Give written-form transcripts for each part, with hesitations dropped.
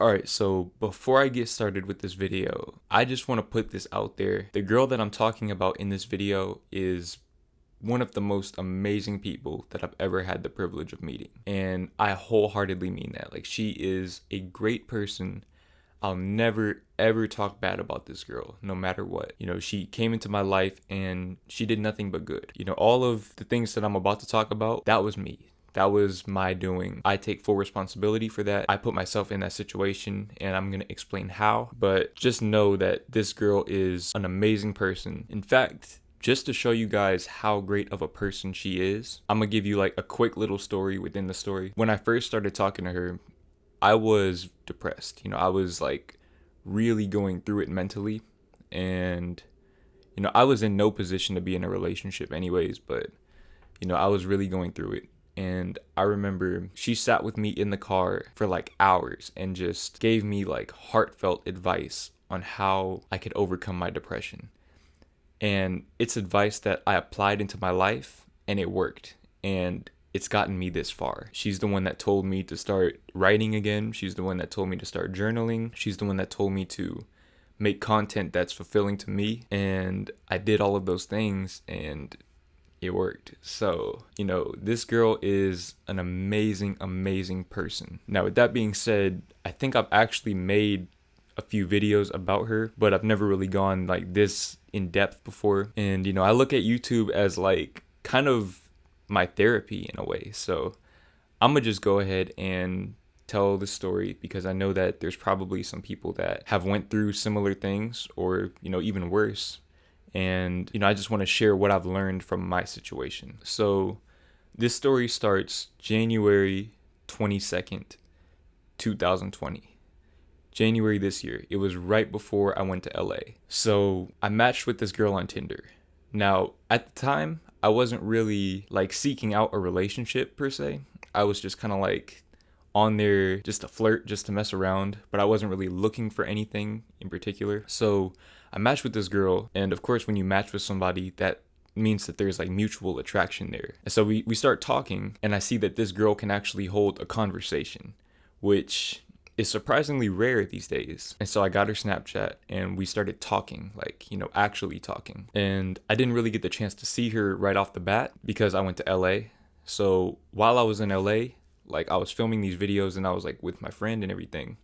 Alright, so before I get started with this video, I just want to put this out there. The girl that I'm talking about in this video is one of the most amazing people that I've ever had the privilege of meeting. And I wholeheartedly mean that. Like, she is a great person. I'll never ever talk bad about this girl, no matter what. You know, she came into my life and she did nothing but good. You know, all of the things that I'm about to talk about, that was me. That was my doing. I take full responsibility for that. I put myself in that situation and I'm going to explain how. But just know that this girl is an amazing person. In fact, just to show you guys how great of a person she is, I'm going to give you like a quick little story within the story. When I first started talking to her, I was depressed. You know, I was like really going through it mentally. And, you know, I was in no position to be in a relationship anyways, but, you know, I was really going through it. And I remember she sat with me in the car for like hours and just gave me like heartfelt advice on how I could overcome my depression. And it's advice that I applied into my life and it worked. And it's gotten me this far. She's the one that told me to start writing again. She's the one that told me to start journaling. She's the one that told me to make content that's fulfilling to me. And I did all of those things and it worked. So, you know, this girl is an amazing, amazing person. Now, with that being said, I think I've actually made a few videos about her, but I've never really gone like this in depth before. And, you know, I look at YouTube as like kind of my therapy in a way. So I'm gonna just go ahead and tell the story because I know that there's probably some people that have went through similar things or, you know, even worse. And, you know, I just want to share what I've learned from my situation. So this story starts January 22nd, 2020. January this year. It was right before I went to LA. So I matched with this girl on Tinder. Now, at the time, I wasn't really like seeking out a relationship per se. I was just kind of like on there just to flirt, just to mess around, but I wasn't really looking for anything in particular. So I matched with this girl, and of course when you match with somebody, that means that there's like mutual attraction there. And so we start talking, and I see that this girl can actually hold a conversation, which is surprisingly rare these days. And so I got her Snapchat and we started talking, like, you know, actually talking. And I didn't really get the chance to see her right off the bat because I went to LA. So while I was in LA, like I was filming these videos and I was like with my friend and everything.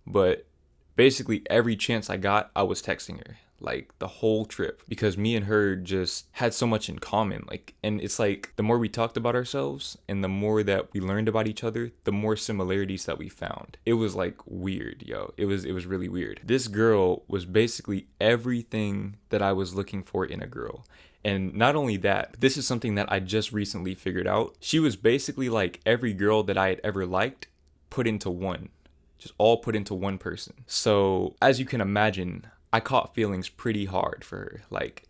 But basically every chance I got, I was texting her like the whole trip because me and her just had so much in common. Like, and it's like the more we talked about ourselves and the more that we learned about each other, the more similarities that we found. It was like weird, yo. It was really weird. This girl was basically everything that I was looking for in a girl. And not only that, this is something that I just recently figured out. She was basically like every girl that I had ever liked put into one. Just all put into one person. So as you can imagine, I caught feelings pretty hard for her, like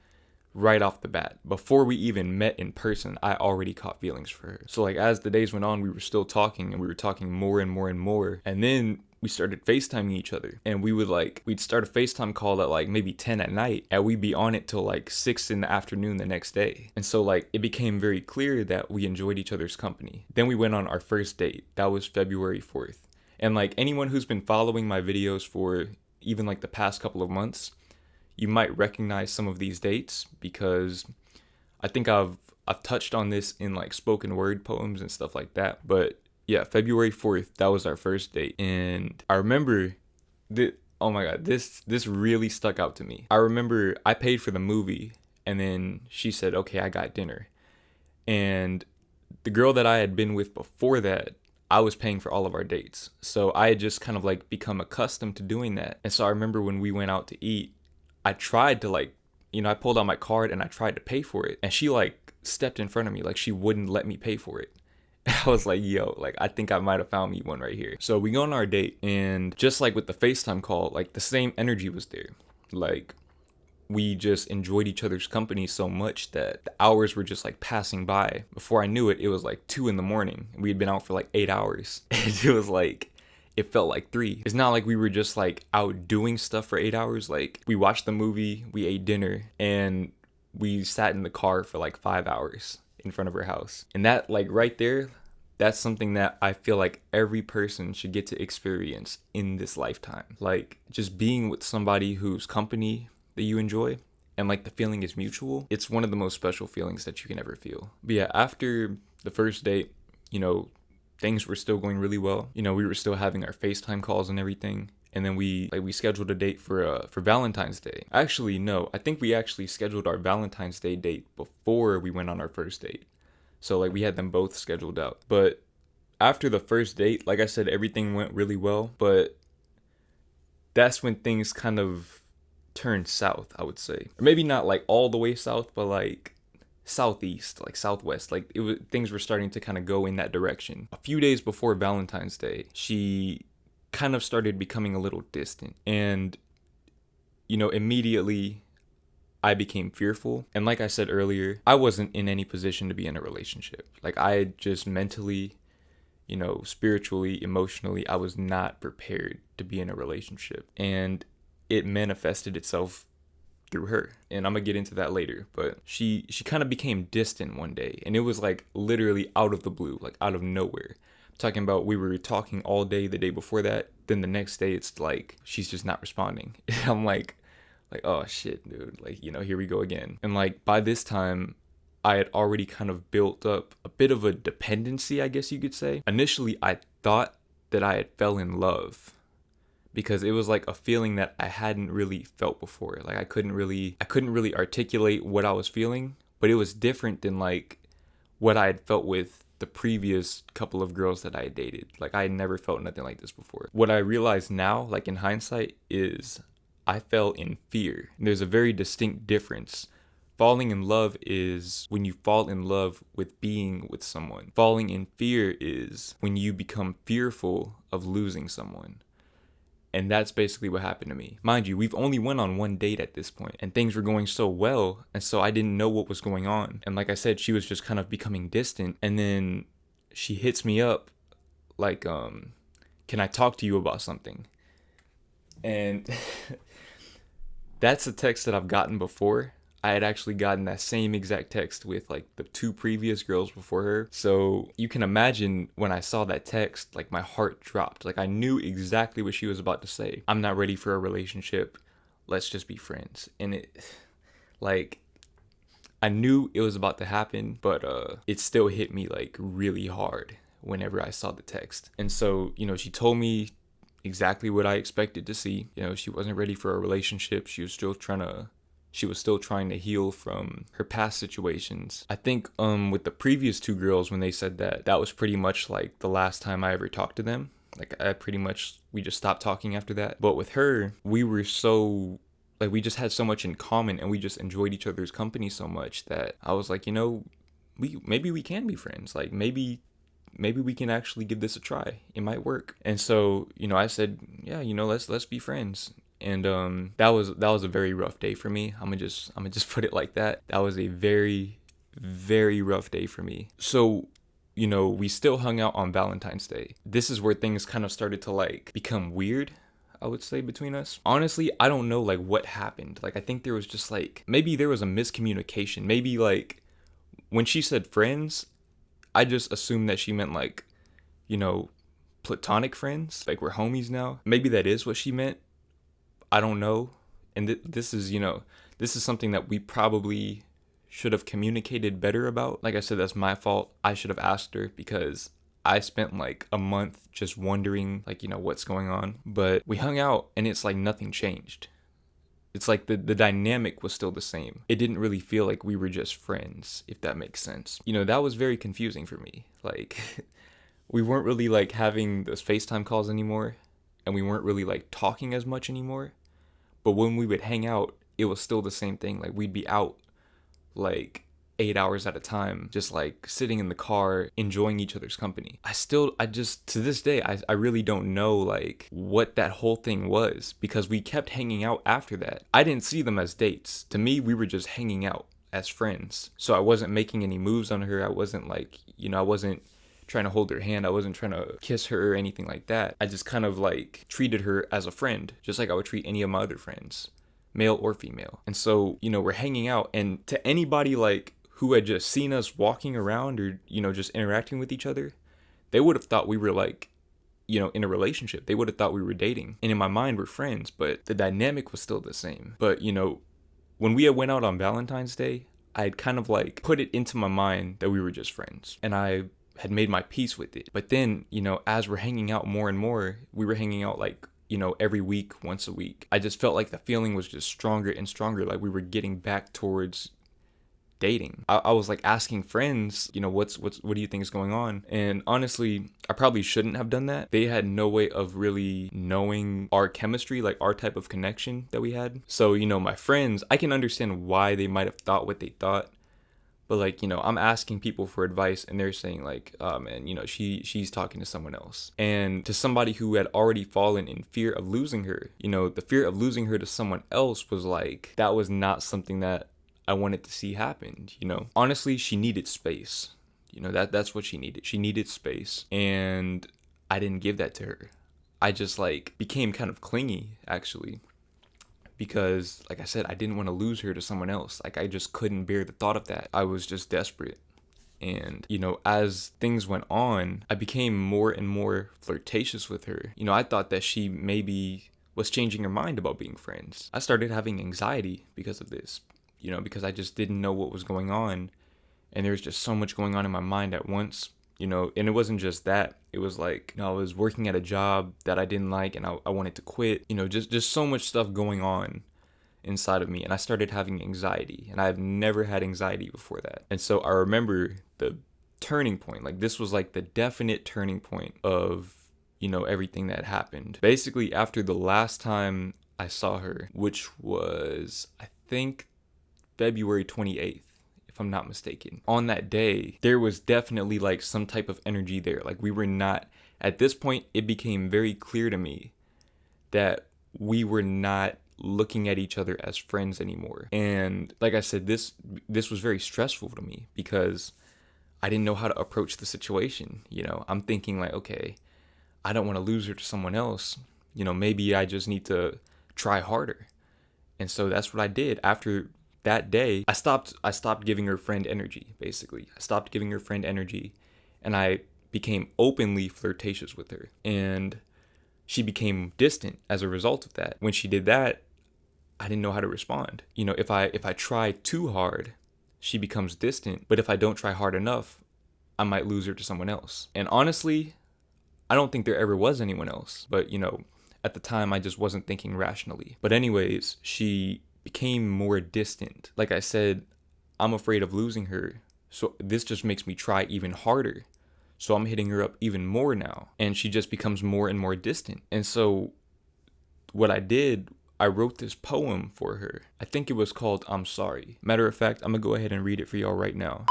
right off the bat. Before we even met in person, I already caught feelings for her. So like as the days went on, we were still talking and we were talking more and more and more. And then we started FaceTiming each other and we'd start a FaceTime call at like maybe 10 at night and we'd be on it till like 6 in the afternoon the next day. And so like it became very clear that we enjoyed each other's company. Then we went on our first date. That was February 4th. And like anyone who's been following my videos for even like the past couple of months, you might recognize some of these dates because I think I've touched on this in like spoken word poems and stuff like that. But yeah, February 4th, that was our first date. And I remember that, oh my God, this really stuck out to me. I remember I paid for the movie and then she said, okay, I got dinner. And the girl that I had been with before that, I was paying for all of our dates. So I had just kind of like become accustomed to doing that. And so I remember when we went out to eat, I tried to like, you know, I pulled out my card and I tried to pay for it. And she like stepped in front of me, like she wouldn't let me pay for it. I was like, yo, like I think I might have found me one right here. So we go on our date and just like with the FaceTime call, like the same energy was there. Like we just enjoyed each other's company so much that the hours were just like passing by. Before I knew it, it was like 2 a.m. We had been out for like 8 hours. And it was like, it felt like 3. It's not like we were just like out doing stuff for 8 hours. Like we watched the movie, we ate dinner, and we sat in the car for like 5 hours in front of her house. And that like right there, That's something that I feel like every person should get to experience in this lifetime. Like, just being with somebody whose company that you enjoy and like the feeling is mutual. It's one of the most special feelings that you can ever feel. But yeah, after the first date, things were still going really well. We were still having our FaceTime calls and everything. And then we scheduled a date for Valentine's Day. Actually, no, I think we actually scheduled our Valentine's Day date before we went on our first date. So like we had them both scheduled out. But after the first date, like I said, everything went really well. But that's when things kind of turned south, I would say. Or maybe not like all the way south, but like southeast, like southwest. Like things were starting to kind of go in that direction. A few days before Valentine's Day, she kind of started becoming a little distant. And, immediately I became fearful. And like I said earlier, I wasn't in any position to be in a relationship. Like I just mentally, spiritually, emotionally, I was not prepared to be in a relationship. And it manifested itself through her. And I'm gonna get into that later. But she kind of became distant one day. And it was like literally out of the blue, like out of nowhere. Talking about we were talking all day the day before that. Then the next day it's like she's just not responding. I'm like, oh shit, dude. Like, here we go again. And like by this time, I had already kind of built up a bit of a dependency, I guess you could say. Initially, I thought that I had fell in love because it was like a feeling that I hadn't really felt before. Like I couldn't really articulate what I was feeling, but it was different than like what I had felt with the previous couple of girls that I had dated. Like I had never felt nothing like this before. What I realize now, like in hindsight, is I fell in fear. And there's a very distinct difference. Falling in love is when you fall in love with being with someone. Falling in fear is when you become fearful of losing someone. And that's basically what happened to me. Mind you, we've only went on one date at this point, and things were going so well, and so I didn't know what was going on. And like I said, she was just kind of becoming distant, and then she hits me up like, can I talk to you about something? And that's a text that I've gotten before. I had actually gotten that same exact text with like the two previous girls before her. So you can imagine when I saw that text, like my heart dropped. Like I knew exactly what she was about to say. I'm not ready for a relationship. Let's just be friends. And I knew it was about to happen, but it still hit me like really hard whenever I saw the text. And so, she told me exactly what I expected to see. She wasn't ready for a relationship. She was still trying to heal from her past situations. I think with the previous two girls, when they said that was pretty much like the last time I ever talked to them. Like we just stopped talking after that. But with her, we were so, like we just had so much in common and we just enjoyed each other's company so much that I was like, maybe we can be friends. Like maybe we can actually give this a try. It might work. And so, I said, yeah, let's be friends. And that was a very rough day for me. I'm gonna just put it like that. That was a very, very rough day for me. So, we still hung out on Valentine's Day. This is where things kind of started to like become weird, I would say, between us. Honestly, I don't know like what happened. Like I think there was just like maybe there was a miscommunication. Maybe like when she said friends, I just assumed that she meant like, platonic friends. Like we're homies now. Maybe that is what she meant. I don't know. And this is something that we probably should have communicated better about. Like I said, that's my fault. I should have asked her because I spent like a month just wondering like, what's going on. But we hung out and it's like nothing changed. It's like the dynamic was still the same. It didn't really feel like we were just friends, if that makes sense. That was very confusing for me. Like we weren't really like having those FaceTime calls anymore. And we weren't really like talking as much anymore. But when we would hang out, it was still the same thing. Like we'd be out like 8 hours at a time, just like sitting in the car, enjoying each other's company. I just, to this day, I really don't know like what that whole thing was because we kept hanging out after that. I didn't see them as dates. To me, we were just hanging out as friends. So I wasn't making any moves on her. I wasn't like, I wasn't trying to hold her hand. I wasn't trying to kiss her or anything like that. I just kind of like treated her as a friend, just like I would treat any of my other friends, male or female. And so, we're hanging out, and to anybody like who had just seen us walking around or, just interacting with each other, they would have thought we were like, in a relationship. They would have thought we were dating. And in my mind, we're friends, but the dynamic was still the same. But, when we went out on Valentine's Day, I had kind of like put it into my mind that we were just friends. And I had made my peace with it. But then, as we're hanging out more and more, we were hanging out like, every week, once a week. I just felt like the feeling was just stronger and stronger. Like we were getting back towards dating. I was like asking friends, what do you think is going on? And honestly, I probably shouldn't have done that. They had no way of really knowing our chemistry, like our type of connection that we had. So, my friends, I can understand why they might have thought what they thought. But like, I'm asking people for advice and they're saying like, oh man, she's talking to someone else. And to somebody who had already fallen in fear of losing her, the fear of losing her to someone else was like, that was not something that I wanted to see happen, Honestly, she needed space. That's what she needed. She needed space. And I didn't give that to her. I just like became kind of clingy, actually. Because, like I said, I didn't want to lose her to someone else. Like, I just couldn't bear the thought of that. I was just desperate. And, as things went on, I became more and more flirtatious with her. I thought that she maybe was changing her mind about being friends. I started having anxiety because of this, because I just didn't know what was going on. And there was just so much going on in my mind at once. And it wasn't just that. It was like, I was working at a job that I didn't like and I wanted to quit. Just so much stuff going on inside of me. And I started having anxiety. And I've never had anxiety before that. And so I remember the turning point. Like this was like the definite turning point of, everything that happened. Basically, after the last time I saw her, which was, I think, February 28th. If I'm not mistaken. On that day, there was definitely like some type of energy there. Like we were not, at this point, it became very clear to me that we were not looking at each other as friends anymore. And like I said, this was very stressful to me because I didn't know how to approach the situation. I'm thinking like, okay, I don't want to lose her to someone else. Maybe I just need to try harder. And so that's what I did. After that day, I stopped giving her friend energy, basically. I stopped giving her friend energy and I became openly flirtatious with her. And she became distant as a result of that. When she did that, I didn't know how to respond. If I try too hard, she becomes distant. But if I don't try hard enough, I might lose her to someone else. And honestly, I don't think there ever was anyone else. But, at the time, I just wasn't thinking rationally. But anyways, she became more distant. Like I said, I'm afraid of losing her. So this just makes me try even harder. So I'm hitting her up even more now. And she just becomes more and more distant. And so what I did, I wrote this poem for her. I think it was called I'm Sorry. Matter of fact, I'm gonna go ahead and read it for y'all right now.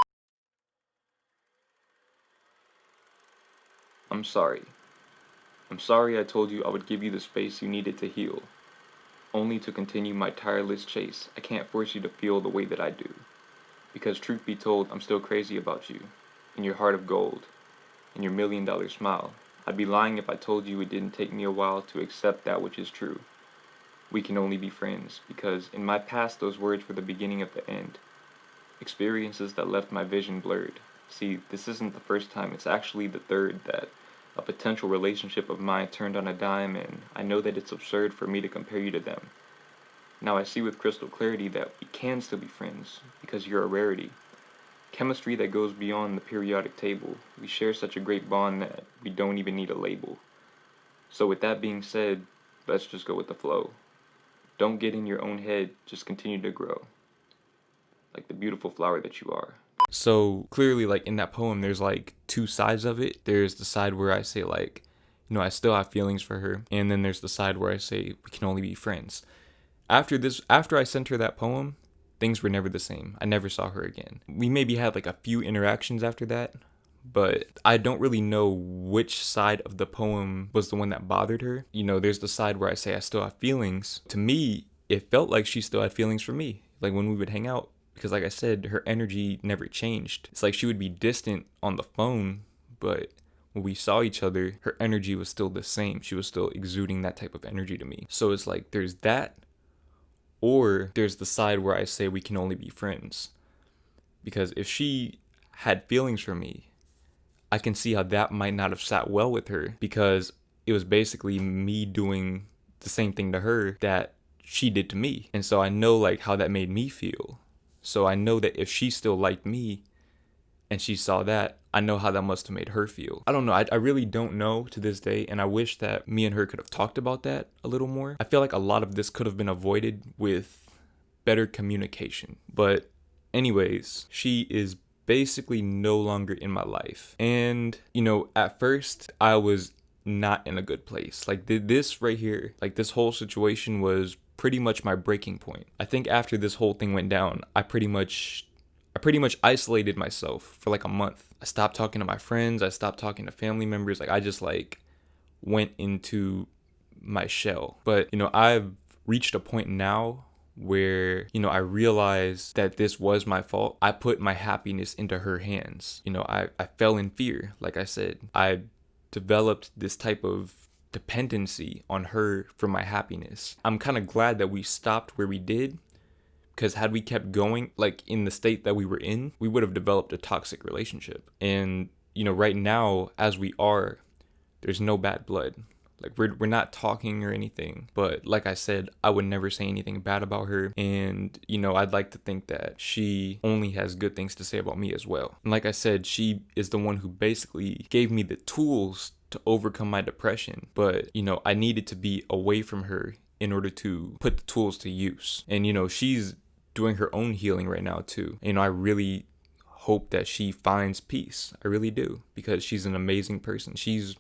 I'm sorry. I'm sorry I told you I would give you the space you needed to heal. Only to continue my tireless chase. I can't force you to feel the way that I do. Because truth be told, I'm still crazy about you, and your heart of gold, and your $1,000,000 smile. I'd be lying if I told you it didn't take me a while to accept that which is true. We can only be friends, because in my past those words were the beginning of the end. Experiences that left my vision blurred. See, this isn't the first time, it's actually the third that a potential relationship of mine turned on a dime, and I know that it's absurd for me to compare you to them. Now I see with crystal clarity that we can still be friends, because you're a rarity. Chemistry that goes beyond the periodic table. We share such a great bond that we don't even need a label. So with that being said, let's just go with the flow. Don't get in your own head, just continue to grow. Like the beautiful flower that you are. So clearly, like in that poem, there's like two sides of it. There's the side where I say like, I still have feelings for her. And then there's the side where I say we can only be friends. After I sent her that poem, things were never the same. I never saw her again. We maybe had like a few interactions after that, but I don't really know which side of the poem was the one that bothered her. There's the side where I say I still have feelings. To me, it felt like she still had feelings for me. Like when we would hang out. Because like I said, her energy never changed. It's like she would be distant on the phone, but when we saw each other, her energy was still the same. She was still exuding that type of energy to me. So it's like there's that, or there's the side where I say we can only be friends. Because if she had feelings for me, I can see how that might not have sat well with her, because it was basically me doing the same thing to her that she did to me. And so I know like how that made me feel. So I know that if she still liked me and she saw that, I know how that must have made her feel. I don't know. I really don't know to this day. And I wish that me and her could have talked about that a little more. I feel like a lot of this could have been avoided with better communication. But anyways, she is basically no longer in my life. And, you know, at first I was not in a good place. Like this right here, like this whole situation was pretty much my breaking point. I think after this whole thing went down, I pretty much isolated myself for like a month. I stopped talking to my friends. I stopped talking to family members. Like I just like went into my shell. But, you know, I've reached a point now where, you know, I realized that this was my fault. I put my happiness into her hands. You know, I fell in fear. Like I said, I developed this type of dependency on her for my happiness. I'm kind of glad that we stopped where we did, because had we kept going like in the state that we were in, we would have developed a toxic relationship. And, you know, right now, as we are, there's no bad blood. Like we're not talking or anything, but like I said, I would never say anything bad about her. And, you know, I'd like to think that she only has good things to say about me as well. And like I said, she is the one who basically gave me the tools to overcome my depression. But, you know, I needed to be away from her in order to put the tools to use. And, you know, she's doing her own healing right now too. You know, I really hope that she finds peace. I really do, because she's an amazing person. She's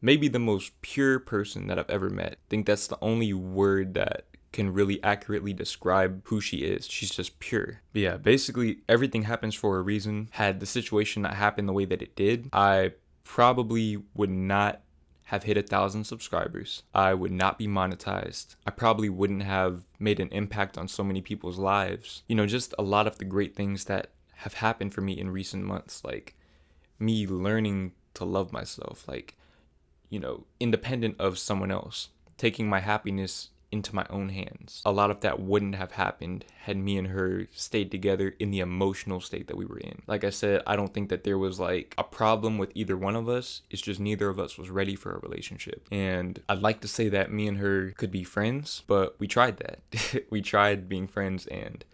maybe the most pure person that I've ever met. I think that's the only word that can really accurately describe who she is. She's just pure. But yeah, basically everything happens for a reason. Had the situation not happened the way that it did, I probably would not have hit 1,000 subscribers. I would not be monetized. I probably wouldn't have made an impact on so many people's lives. You know, just a lot of the great things that have happened for me in recent months, like me learning to love myself, like, you know, independent of someone else, taking my happiness into my own hands. A lot of that wouldn't have happened had me and her stayed together in the emotional state that we were in. Like I said, I don't think that there was like a problem with either one of us. It's just neither of us was ready for a relationship. And I'd like to say that me and her could be friends, but we tried that. We tried being friends, and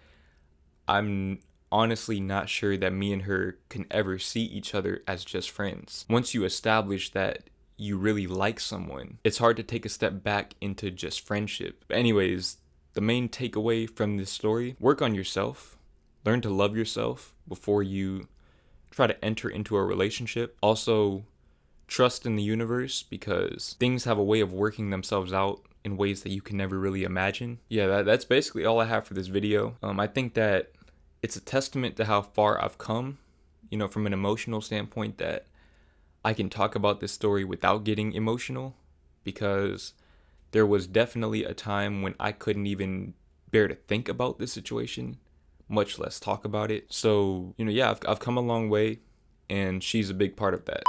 I'm honestly not sure that me and her can ever see each other as just friends. Once you establish that you really like someone, it's hard to take a step back into just friendship. But anyways, the main takeaway from this story: work on yourself, learn to love yourself before you try to enter into a relationship. Also, trust in the universe, because things have a way of working themselves out in ways that you can never really imagine. Yeah, that's basically all I have for this video. I think that it's a testament to how far I've come, you know, from an emotional standpoint, that I can talk about this story without getting emotional, because there was definitely a time when I couldn't even bear to think about this situation, much less talk about it. So, you know, yeah, I've come a long way, and she's a big part of that.